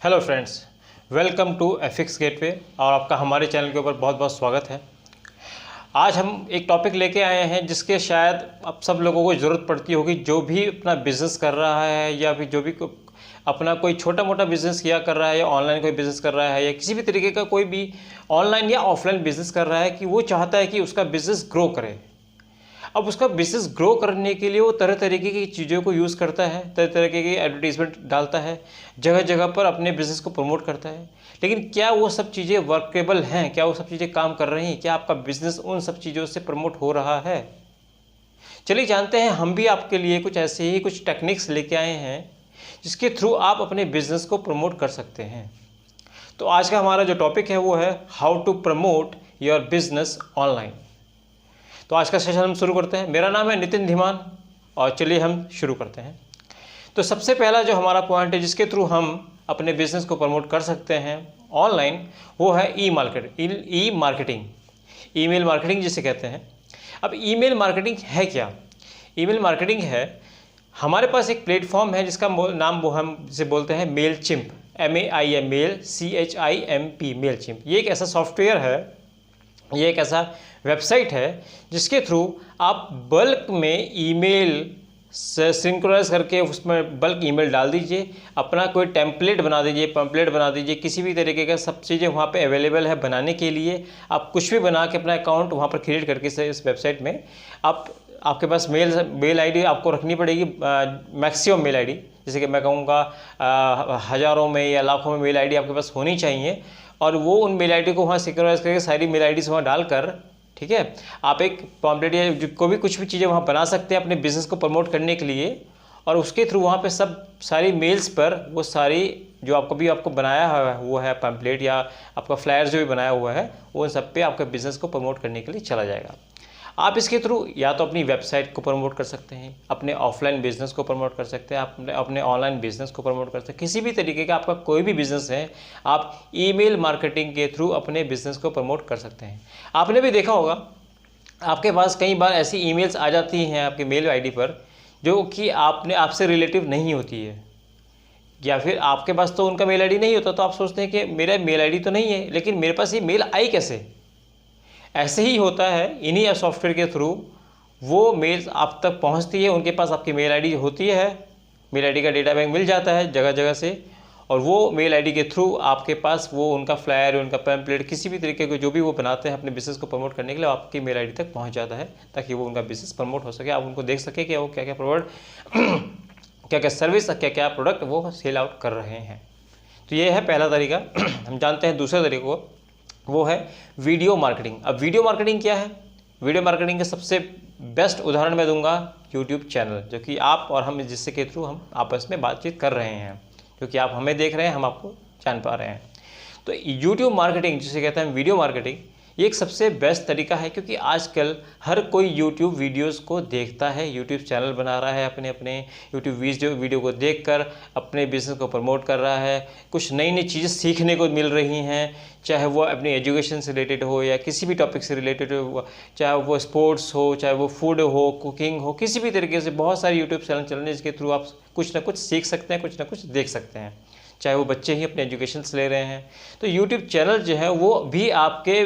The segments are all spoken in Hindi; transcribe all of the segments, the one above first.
Hello friends, welcome to Affix Gateway और आपका हमारे चैनल के ऊपर बहुत बहुत स्वागत है। आज हम एक टॉपिक लेके आए हैं जिसके शायद अब सब लोगों को ज़रूरत पड़ती होगी, जो भी अपना बिज़नेस कर रहा है या फिर जो भी अपना कोई छोटा मोटा बिज़नेस किया कर रहा है या ऑनलाइन कोई बिज़नेस कर रहा है या किसी भी तरीके का कोई भी ऑनलाइन या ऑफलाइन बिज़नेस कर रहा है कि वो चाहता है कि उसका बिज़नेस ग्रो करे। अब उसका बिज़नेस ग्रो करने के लिए वो तरह तरीके की चीज़ों को यूज़ करता है, तरह तरह की एडवर्टीज़मेंट डालता है, जगह जगह पर अपने बिज़नेस को प्रमोट करता है। लेकिन क्या वो सब चीज़ें वर्केबल हैं? क्या वो सब चीज़ें काम कर रही हैं? क्या आपका बिज़नेस उन सब चीज़ों से प्रमोट हो रहा है? चलिए जानते हैं, हम भी आपके लिए कुछ ऐसे ही कुछ टेक्निक्स लेके आए हैं जिसके थ्रू आप अपने बिज़नेस को प्रमोट कर सकते हैं। तो आज का हमारा जो टॉपिक है वो है how to promote your business online. तो आज का सेशन हम शुरू करते हैं। मेरा नाम है नितिन धीमान और चलिए हम शुरू करते हैं। तो सबसे पहला जो हमारा पॉइंट है जिसके थ्रू हम अपने बिजनेस को प्रमोट कर सकते हैं ऑनलाइन, वो है ई मार्केटिंग, ईमेल मार्केटिंग जिसे कहते हैं। अब ईमेल मार्केटिंग है क्या? ईमेल मार्केटिंग है, हमारे पास एक प्लेटफॉर्म है जिसका नाम वो हम जिसे बोलते हैं मेलचिम्प, MEIL मेलचिम्प। ये एक ऐसा सॉफ्टवेयर है, ये एक ऐसा वेबसाइट है जिसके थ्रू आप बल्क में ईमेल से सिंक्रोनाइज करके उसमें बल्क ईमेल डाल दीजिए, अपना कोई टेम्पलेट बना दीजिए, पैम्पलेट बना दीजिए, किसी भी तरीके का सब चीज़ें वहाँ पे अवेलेबल है बनाने के लिए। आप कुछ भी बना के अपना अकाउंट वहाँ पर क्रिएट करके इस वेबसाइट में आपके पास मेल आईडी आपको रखनी पड़ेगी, मैक्सिमम मेल आईडी, जैसे कि मैं कहूँगा हज़ारों में या लाखों में मेल आईडी आपके पास होनी चाहिए। और वो उन मेल आईडी को वहाँ सिंक्रोनाइज करके सारी मेल आईडी वहाँ डालकर, ठीक है, आप एक पॉम्पलेट या को भी कुछ भी चीज़ें वहाँ बना सकते हैं अपने बिज़नेस को प्रमोट करने के लिए। और उसके थ्रू वहाँ पे सब सारी मेल्स पर वो सारी जो आपको बनाया हुआ है वो है पैम्पलेट या आपका फ्लायर जो भी बनाया हुआ है वो उन सब पे आपके बिज़नेस को प्रमोट करने के लिए चला जाएगा। आप इसके थ्रू या तो अपनी वेबसाइट को प्रमोट कर सकते हैं, अपने ऑफलाइन बिजनेस को प्रमोट कर सकते हैं, आप अपने ऑनलाइन बिजनेस को प्रमोट कर सकते हैं। किसी भी तरीके का आपका कोई भी बिजनेस है, आप ईमेल मार्केटिंग के थ्रू अपने बिजनेस को प्रमोट कर सकते हैं। आपने भी देखा होगा, आपके पास कई बार ऐसी ईमेल्स आ जाती हैं आपके मेल आईडी पर जो कि आपसे रिलेटिव नहीं होती है, या फिर आपके पास तो उनका मेल आईडी नहीं होता, तो आप सोचते हैं कि मेरा मेल आईडी तो नहीं है, लेकिन मेरे पास ये मेल आई कैसे? ऐसे ही होता है, इन्हीं सॉफ्टवेयर के थ्रू वो मेल्स आप तक पहुंचती है, उनके पास आपकी मेल आईडी होती है, मेल आईडी का डेटा बैंक मिल जाता है जगह जगह से, और वो मेल आईडी के थ्रू आपके पास वो उनका फ्लायर, उनका पैम्पलेट, किसी भी तरीके को जो भी वो बनाते हैं अपने बिज़नेस को प्रमोट करने के लिए, आपकी मेल आईडी तक पहुँच जाता है, ताकि वो उनका बिज़नेस प्रमोट हो सके, आप उनको देख सके कि वो क्या क्या क्या क्या सर्विस, क्या क्या प्रोडक्ट वो सेल आउट कर रहे हैं। तो ये है पहला तरीका। हम जानते हैं दूसरे तरीके को, वो है वीडियो मार्केटिंग। अब वीडियो मार्केटिंग क्या है? वीडियो मार्केटिंग का सबसे बेस्ट उदाहरण मैं दूंगा यूट्यूब चैनल, जो कि आप और हम जिससे के थ्रू हम आपस में बातचीत कर रहे हैं, क्योंकि आप हमें देख रहे हैं, हम आपको जान पा रहे हैं। तो यूट्यूब मार्केटिंग जिसे कहते हैं वीडियो मार्केटिंग, ये एक सबसे बेस्ट तरीका है, क्योंकि आजकल हर कोई यूट्यूब वीडियोस को देखता है, यूट्यूब चैनल बना रहा है, अपने यूट्यूब वीडियो को देखकर अपने बिज़नेस को प्रमोट कर रहा है। कुछ नई नई चीज़ें सीखने को मिल रही हैं, चाहे वो अपनी एजुकेशन से रिलेटेड हो या किसी भी टॉपिक से रिलेटेड हो, चाहे वो स्पोर्ट्स हो, चाहे वो फूड हो, कुकिंग हो, किसी भी तरीके से बहुत सारे यूट्यूब चैनल चल रहे हैं जिसके थ्रू आप कुछ ना कुछ सीख सकते हैं, कुछ ना कुछ देख सकते हैं, चाहे वो बच्चे ही अपने एजुकेशन से ले रहे हैं। तो यूट्यूब चैनल जो है वो भी आपके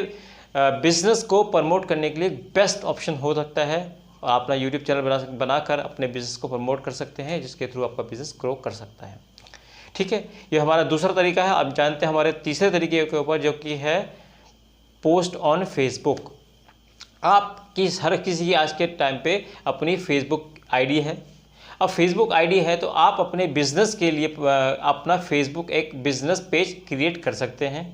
बिज़नेस को प्रमोट करने के लिए बेस्ट ऑप्शन हो सकता है। आप अपना यूट्यूब चैनल बनाकर अपने बिज़नेस को प्रमोट कर सकते हैं, जिसके थ्रू आपका बिज़नेस ग्रो कर सकता है। ठीक है, ये हमारा दूसरा तरीका है। अब जानते हैं हमारे तीसरे तरीके के ऊपर, जो कि है पोस्ट ऑन फेसबुक। हर किसी की आज के टाइम पे अपनी फेसबुक आईडी है। अब फेसबुक आईडी है तो आप अपने बिज़नेस के लिए अपना फेसबुक एक बिज़नेस पेज क्रिएट कर सकते हैं।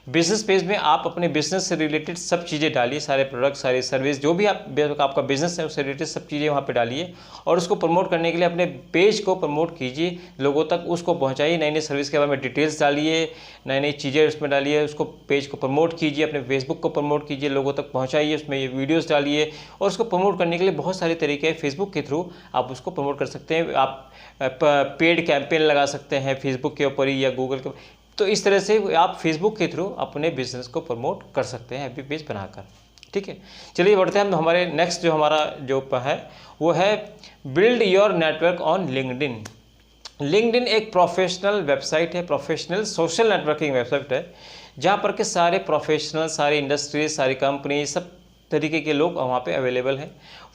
बिज़नेस पेज में आप अपने बिज़नेस से रिलेटेड सब चीज़ें डालिए, सारे प्रोडक्ट, सारी सर्विस, जो भी आपका बिज़नेस है उससे रिलेटेड सब चीज़ें वहाँ पे डालिए, और उसको प्रमोट करने के लिए अपने पेज को प्रमोट कीजिए, लोगों तक उसको पहुँचाइए, नई नई सर्विस के बारे में डिटेल्स डालिए, नई नई चीज़ें उसमें डालिए, उसको पेज को प्रमोट कीजिए, अपने फेसबुक को प्रमोट कीजिए, लोगों तक पहुँचाइए, उसमें ये वीडियोज़ डालिए। और उसको प्रमोट करने के लिए बहुत सारे तरीके हैं, फेसबुक के थ्रू आप उसको प्रमोट कर सकते हैं। आप पेड कैंपेन लगा सकते हैं फेसबुक के ऊपर ही या गूगल के, तो इस तरह से आप फेसबुक के थ्रू अपने बिजनेस को प्रमोट कर सकते हैं, एफबी पेज बनाकर। ठीक है, चलिए बढ़ते हैं हम हमारे नेक्स्ट जो हमारा जो है वो है build your network on LinkedIn. LinkedIn एक प्रोफेशनल वेबसाइट है, प्रोफेशनल सोशल नेटवर्किंग वेबसाइट है, जहाँ पर के सारे प्रोफेशनल, सारी इंडस्ट्रीज, सारी कंपनी, सब तरीके के लोग वहाँ पे अवेलेबल हैं।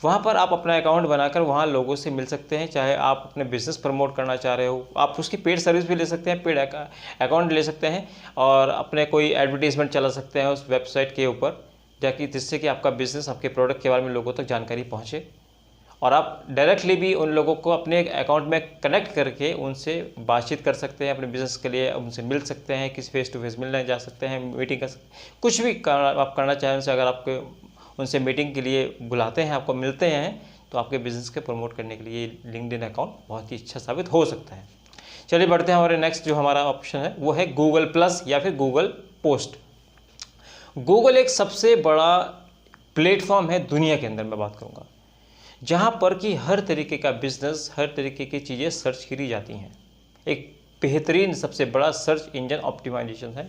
वहाँ पर आप अपना अकाउंट बनाकर वहाँ लोगों से मिल सकते हैं। चाहे आप अपने बिजनेस प्रमोट करना चाह रहे हो, आप उसकी पेड सर्विस भी ले सकते हैं, पेड अकाउंट ले सकते हैं और अपने कोई एडवर्टीजमेंट चला सकते हैं उस वेबसाइट के ऊपर, जाकि जिससे कि आपका बिजनेस, आपके प्रोडक्ट के बारे में लोगों तक जानकारी पहुँचे और आप डायरेक्टली भी उन लोगों को अपने अकाउंट में कनेक्ट करके उनसे बातचीत कर सकते हैं, अपने बिज़नेस के लिए उनसे मिल सकते हैं, किसी फेस टू फेस मिलने जा सकते हैं, मीटिंग कर सकते हैं, कुछ भी आप करना चाहें उनसे। अगर आपके उनसे मीटिंग के लिए बुलाते हैं, आपको मिलते हैं, तो आपके बिज़नेस के प्रमोट करने के लिए लिंक्डइन अकाउंट बहुत ही अच्छा साबित हो सकता है। चलिए बढ़ते हैं, हमारे नेक्स्ट जो हमारा ऑप्शन है वो है गूगल प्लस या फिर गूगल पोस्ट। गूगल एक सबसे बड़ा प्लेटफॉर्म है दुनिया के अंदर, मैं बात करूँगा, जहाँ पर कि हर तरीके का बिजनेस, हर तरीके की चीज़ें सर्च करी जाती हैं। एक बेहतरीन सबसे बड़ा सर्च इंजन ऑप्टिमाइजेशन है।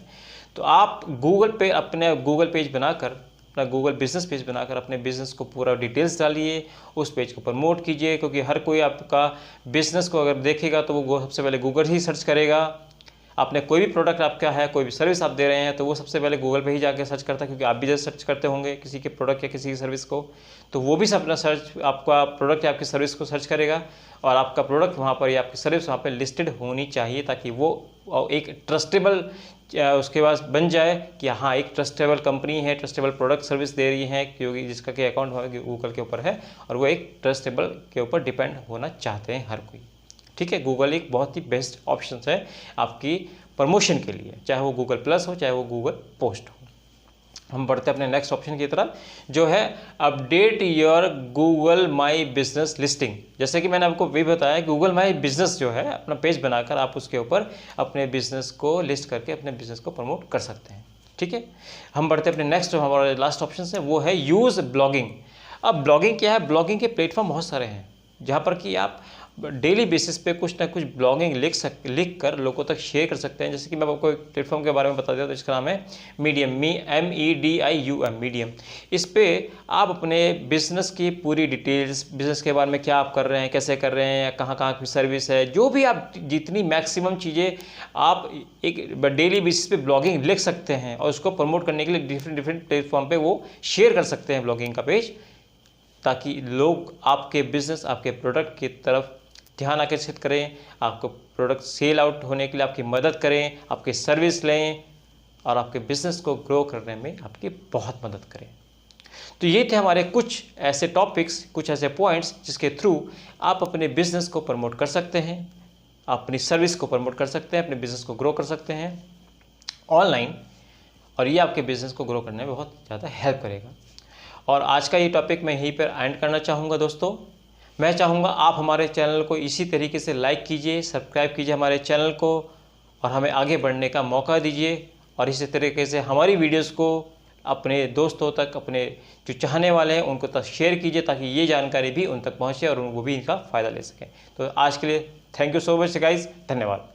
तो आप गूगल पे अपने गूगल पेज बनाकर, अपना गूगल बिजनेस पेज बनाकर अपने बिजनेस को पूरा डिटेल्स डालिए, उस पेज को प्रमोट कीजिए, क्योंकि हर कोई आपका बिजनेस को अगर देखेगा तो वो सबसे पहले गूगल ही सर्च करेगा। आपने कोई भी प्रोडक्ट आपका है, कोई भी सर्विस आप दे रहे हैं, तो वो सबसे पहले गूगल पे ही जाके सर्च करता है, क्योंकि आप भी जब सर्च करते होंगे किसी के प्रोडक्ट या किसी की सर्विस को, तो वो भी अपना सर्च, आपका प्रोडक्ट या आपकी सर्विस को सर्च करेगा और आपका प्रोडक्ट वहाँ पर या आपकी सर्विस वहाँ पर लिस्टेड होनी चाहिए, ताकि वो एक ट्रस्टेबल उसके बाद बन जाए कि हाँ, एक ट्रस्टेबल कंपनी है, ट्रस्टेबल प्रोडक्ट सर्विस दे रही है, क्योंकि जिसका कि अकाउंट गूगल के ऊपर है और वो एक ट्रस्टेबल के ऊपर डिपेंड होना चाहते हैं हर कोई। ठीक है, गूगल एक बहुत ही बेस्ट ऑप्शन है आपकी प्रमोशन के लिए, चाहे वो गूगल प्लस हो, चाहे वो गूगल पोस्ट हो। हम बढ़ते हैं अपने नेक्स्ट ऑप्शन की तरफ, जो है update your Google my business listing. जैसे कि मैंने आपको भी बताया, गूगल माई बिजनेस जो है, अपना पेज बनाकर आप उसके ऊपर अपने बिजनेस को लिस्ट करके अपने बिजनेस को प्रमोट कर सकते हैं। ठीक है, हम बढ़ते हैं अपने नेक्स्ट, जो हमारा लास्ट ऑप्शन है वो है यूज़ ब्लॉगिंग। अब ब्लॉगिंग क्या है? ब्लॉगिंग के प्लेटफॉर्म बहुत सारे हैं, जहाँ पर कि आप डेली बेसिस पे कुछ ना कुछ ब्लॉगिंग लिख कर लोगों तक शेयर कर सकते हैं। जैसे कि मैं आपको एक प्लेटफॉर्म के बारे में बता दिया, तो इसका नाम है मीडियम, MEDIUM, मीडियम। इस पे आप अपने बिजनेस की पूरी डिटेल्स, बिजनेस के बारे में क्या आप कर रहे हैं, कैसे कर रहे हैं, कहाँ कहाँ की सर्विस है, जो भी आप जितनी मैक्सिमम चीज़ें आप एक डेली बेसिस पे ब्लॉगिंग लिख सकते हैं और उसको प्रमोट करने के लिए डिफरेंट प्लेटफॉर्म पे वो शेयर कर सकते हैं ब्लॉगिंग का पेज, ताकि लोग आपके बिजनेस, आपके प्रोडक्ट की तरफ ध्यान आकर्षित करें, आपको प्रोडक्ट सेल आउट होने के लिए आपकी मदद करें, आपकी सर्विस लें और आपके बिजनेस को ग्रो करने में आपकी बहुत मदद करें। तो ये थे हमारे कुछ ऐसे टॉपिक्स, कुछ ऐसे पॉइंट्स जिसके थ्रू आप अपने बिजनेस को प्रमोट कर सकते हैं, अपनी सर्विस को प्रमोट कर सकते हैं, अपने बिजनेस को ग्रो कर सकते हैं ऑनलाइन, और ये आपके बिजनेस को ग्रो करने में बहुत ज़्यादा हेल्प करेगा। और आज का ये टॉपिक मैं यहीं पर एंड करना चाहूँगा। दोस्तों, मैं चाहूँगा आप हमारे चैनल को इसी तरीके से लाइक कीजिए, सब्सक्राइब कीजिए हमारे चैनल को और हमें आगे बढ़ने का मौका दीजिए, और इसी तरीके से हमारी वीडियोस को अपने दोस्तों तक, अपने जो चाहने वाले हैं उनको तक शेयर कीजिए, ताकि ये जानकारी भी उन तक पहुँचे और वो भी इनका फ़ायदा ले सकें। तो आज के लिए thank you so much guys, धन्यवाद।